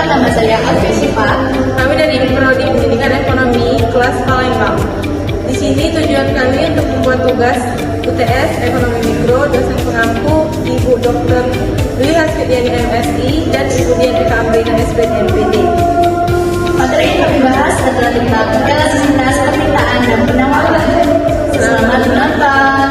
Perkenalkan, nama saya Alfi Sipa. Kami dari Prodi Pendidikan Ekonomi kelas Palembang. Di sini tujuan kami untuk membuat tugas UTS Ekonomi Mikro. Dosen pengampu Ibu Dr. Dwi Hasfidiani MSI dan Ibu Dian Eka Amrina SPT MPD. Materi yang kami bahas adalah tentang elastisitas permintaan dan penawaran. Selamat menonton.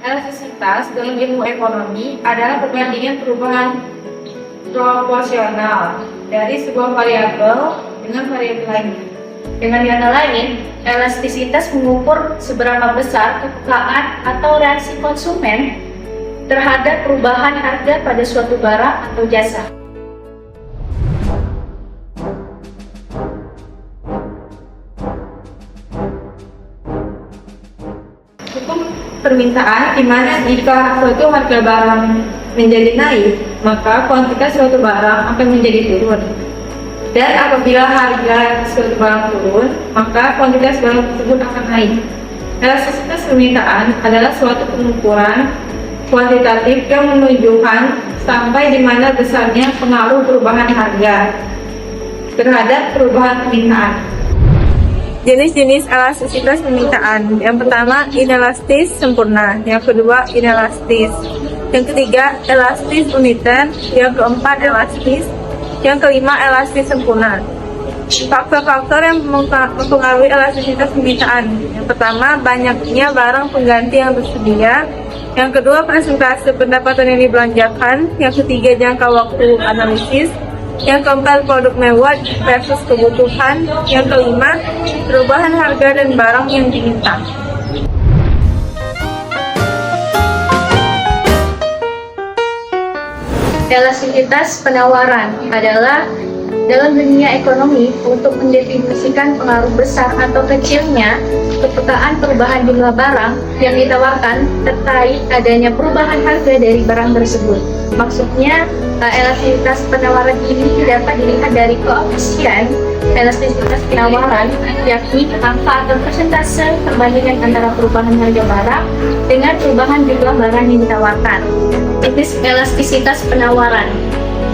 Elastisitas dalam ilmu ekonomi adalah perbandingan perubahan proporsional dari sebuah variabel dengan variabel lainnya. Dengan kata lain, elastisitas mengukur seberapa besar kepekaan atau reaksi konsumen terhadap perubahan harga pada suatu barang atau jasa. Hukum permintaan di mana jika suatu harga barang menjadi naik, maka kuantitas suatu barang akan menjadi turun. Dan apabila harga suatu barang turun, maka kuantitas barang tersebut akan naik. Elastisitas permintaan adalah suatu pengukuran kuantitatif yang menunjukkan sampai di mana besarnya pengaruh perubahan harga terhadap perubahan permintaan. Jenis-jenis elastisitas permintaan. Yang pertama, inelastis sempurna. Yang kedua, inelastis. Yang ketiga, elastis uniter. Yang keempat, elastis. Yang kelima, elastis sempurna. Faktor-faktor yang mempengaruhi elastisitas permintaan. Yang pertama, banyaknya barang pengganti yang tersedia. Yang kedua, persentase pendapatan yang dibelanjakan. Yang ketiga, jangka waktu analisis. Yang keempat, produk mewah versus kebutuhan. Yang kelima, perubahan harga dan barang yang diminta. Elastisitas penawaran adalah dalam dunia ekonomi untuk mendefinisikan pengaruh besar atau kecilnya kepekaan perubahan jumlah barang yang ditawarkan terkait adanya perubahan harga dari barang tersebut. Maksudnya, elastisitas penawaran ini dapat dilihat dari koefisien elastisitas penawaran, yakni angka atau persentase perbandingan antara perubahan harga barang dengan perubahan jumlah barang yang ditawarkan. Tips elastisitas penawaran.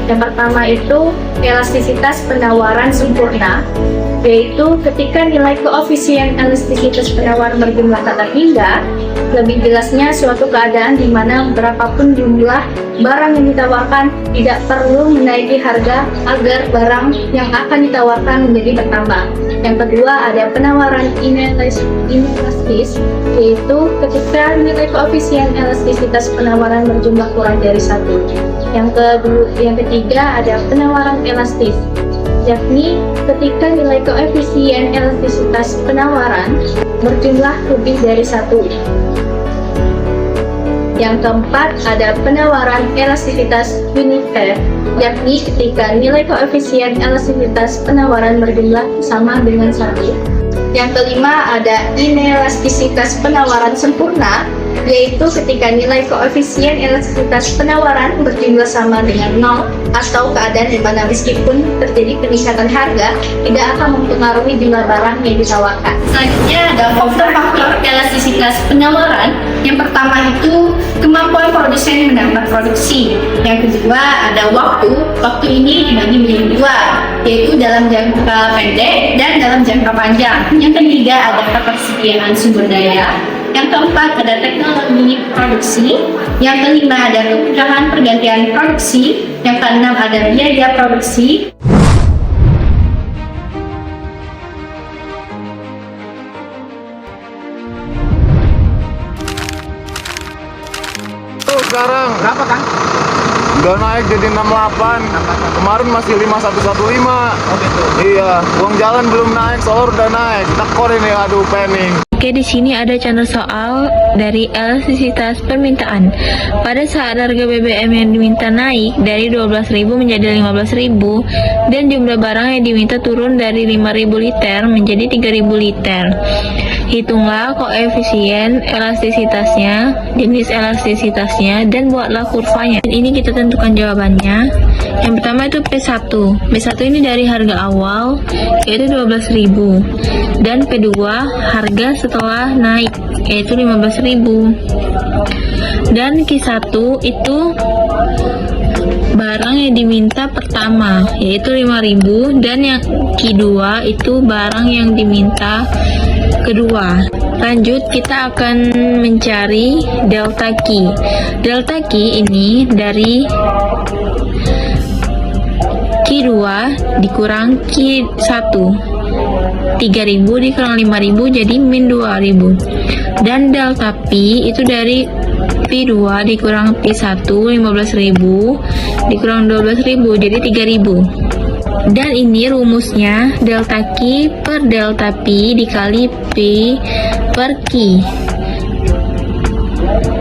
Yang pertama itu elastisitas penawaran sempurna, yaitu ketika nilai koefisien elastisitas penawaran berjumlah tak terhingga. Lebih jelasnya suatu keadaan di mana berapapun jumlah barang yang ditawarkan tidak perlu menaiki harga agar barang yang akan ditawarkan menjadi bertambah. Yang kedua ada penawaran inelastis, yaitu ketika nilai koefisien elastisitas penawaran berjumlah kurang dari 1. Yang ketiga ada penawaran elastis, yakni ketika nilai koefisien elastisitas penawaran berjumlah lebih dari 1. Yang keempat ada penawaran elastisitas uniter, yakni ketika nilai koefisien elastisitas penawaran berjumlah sama dengan 1. Yang kelima ada inelastisitas penawaran sempurna, yaitu ketika nilai koefisien elastisitas penawaran berjumlah sama dengan 0 atau keadaan di mana meskipun terjadi peningkatan harga tidak akan mempengaruhi jumlah barang yang ditawarkan. Selanjutnya ada faktor-faktor elastisitas penawaran. Yang pertama itu kemampuan produsen menambah produksi. Yang kedua ada waktu. Waktu ini dibagi menjadi 2, yaitu dalam jangka pendek dan dalam jangka panjang. Yang ketiga ada ketersediaan sumber daya. Yang keempat ada teknologi produksi. Yang kelima ada kemudahan pergantian produksi. Yang keenam ada biaya produksi. Sekarang Berapa kan? udah naik jadi 68. Kemarin masih 5115. Oh gitu. Iya, uang jalan belum naik, soalnya udah naik. Tekor ini, aduh pening. Oke, di sini ada contoh soal dari elastisitas permintaan. Pada saat harga BBM yang diminta naik dari 12.000 menjadi 15.000 dan jumlah barang yang diminta turun dari 5.000 liter menjadi 3.000 liter. Hitunglah koefisien elastisitasnya, jenis elastisitasnya, dan buatlah kurvanya. Dan ini kita tentukan jawabannya. Yang pertama itu P1. P1 ini dari harga awal yaitu 12.000 dan P2 harga setelah naik, yaitu 15.000. Dan Q1 itu barang yang diminta pertama, yaitu 5.000, dan yang Q2 itu barang yang diminta kedua. Lanjut, kita akan mencari delta Q. Delta Q ini dari Q2 dikurang Q1. 3.000 dikurang 5.000 jadi min 2.000. Dan delta P itu dari P2 dikurang P1 15.000 dikurang 12.000 jadi 3.000. Dan ini rumusnya delta Q per delta P dikali P per Q.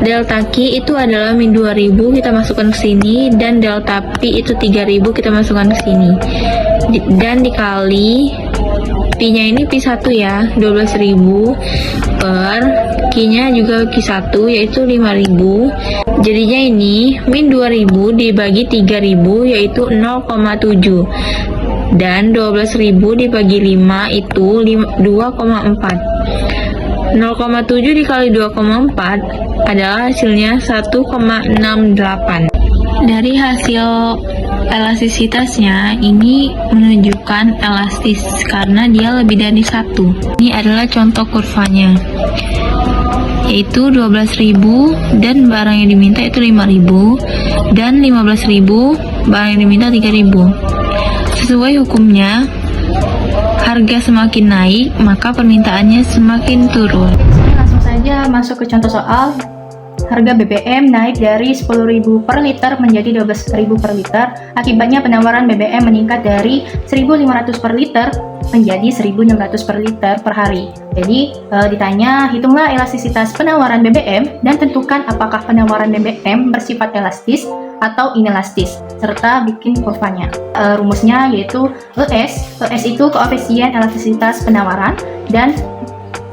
Delta Q itu adalah min 2.000, kita masukkan ke sini, dan delta P itu 3.000, kita masukkan ke sini. Dan dikali P-nya ini P1 ya, 12.000 per Q-nya juga Q1 yaitu 5.000. Jadinya ini min 2.000 dibagi 3.000 yaitu 0,7. Dan 12.000 dibagi 5 itu 2,4. 0,7 dikali 2,4 adalah hasilnya 1,68. Dari hasil elastisitasnya ini menunjukkan elastis karena dia lebih dari 1. Ini adalah contoh kurvanya, yaitu 12.000 dan barang yang diminta itu 5.000, dan 15.000 barang yang diminta 3.000. Sesuai hukumnya, harga semakin naik maka permintaannya semakin turun. Langsung saja masuk ke contoh soal. Harga BBM naik dari 10.000 per liter menjadi 12.000 per liter. Akibatnya penawaran BBM meningkat dari 1.500 per liter menjadi 1.600 per liter per hari. Jadi ditanya, hitunglah elastisitas penawaran BBM dan tentukan apakah penawaran BBM bersifat elastis atau inelastis, serta bikin kurvanya. Rumusnya yaitu ES. ES itu koefisien elastisitas penawaran, dan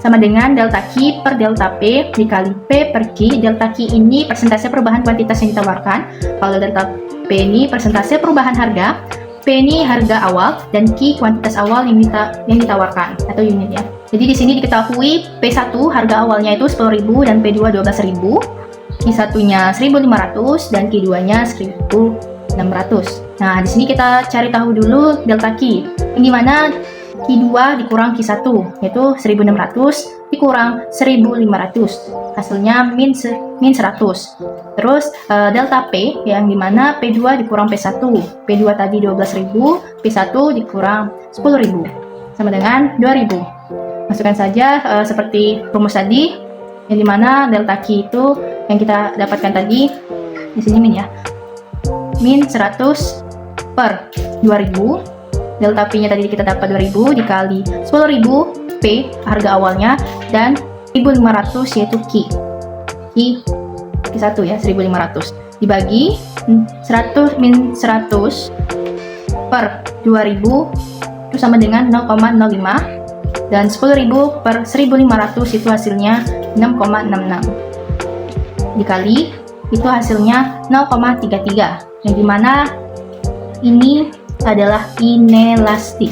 sama dengan delta Q per delta P dikali P per Q. Delta Q ini persentase perubahan kuantitas yang ditawarkan, kalau delta P ini persentase perubahan harga, P ini harga awal, dan Q kuantitas awal yang ditawarkan atau unit ya. Jadi di sini diketahui P1 harga awalnya itu 10.000 dan P2 12.000, Q1-nya 1.500 dan Q2-nya 1.600. Nah, di sini kita cari tahu dulu delta Q. Yang dimana Q2 dikurang Q1 yaitu 1.600 dikurang 1.500, hasilnya min 100. Terus delta P yang dimana P2 dikurang P1, P2 tadi 12.000, P1 dikurang 10.000 sama dengan 2.000. Masukkan saja seperti rumus tadi, yang dimana delta Q itu yang kita dapatkan tadi di sini min ya, min 100 per 2.000. Delta P-nya tadi kita dapat 2.000 dikali 10.000 P harga awalnya, dan 1.500 yaitu Q1 ya, 1.500 dibagi 100 min 100 per 2.000 itu sama dengan 0,05, dan 10.000 per 1.500 itu hasilnya 6,66 dikali itu hasilnya 0,33, yang dimana ini adalah inelastis,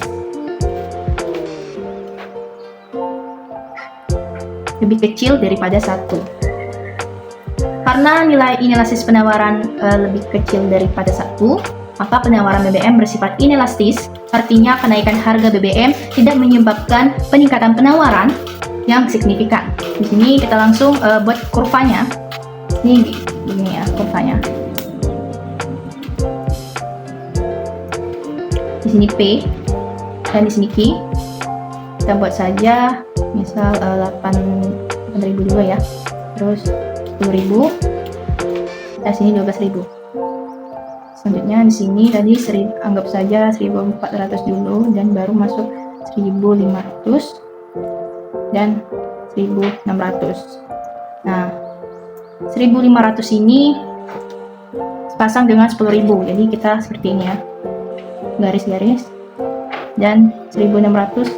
lebih kecil daripada 1. Karena nilai inelastis penawaran lebih kecil daripada 1, maka penawaran BBM bersifat inelastis, artinya kenaikan harga BBM tidak menyebabkan peningkatan penawaran yang signifikan. Di sini kita langsung buat kurvanya. Ini ya kurvanya. Di sini P dan di sini Q. Kita buat saja misal 8.000 dulu ya, terus 10.000, dan sini 12.000. Selanjutnya di sini tadi anggap saja 1.400 dulu, dan baru masuk 1.500 dan 1.600. Nah, 1.500 ini sepasang dengan 10.000, jadi kita seperti ini ya, garis-garis, dan 1.600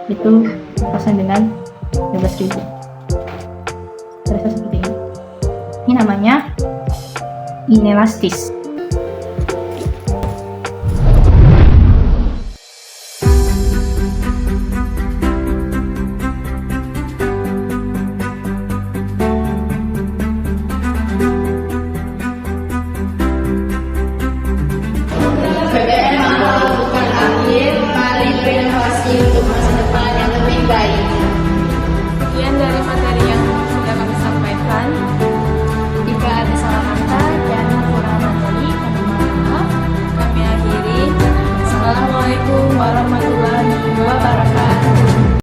itu pasang dengan 12.000. Terasa seperti ini. Ini namanya inelastis.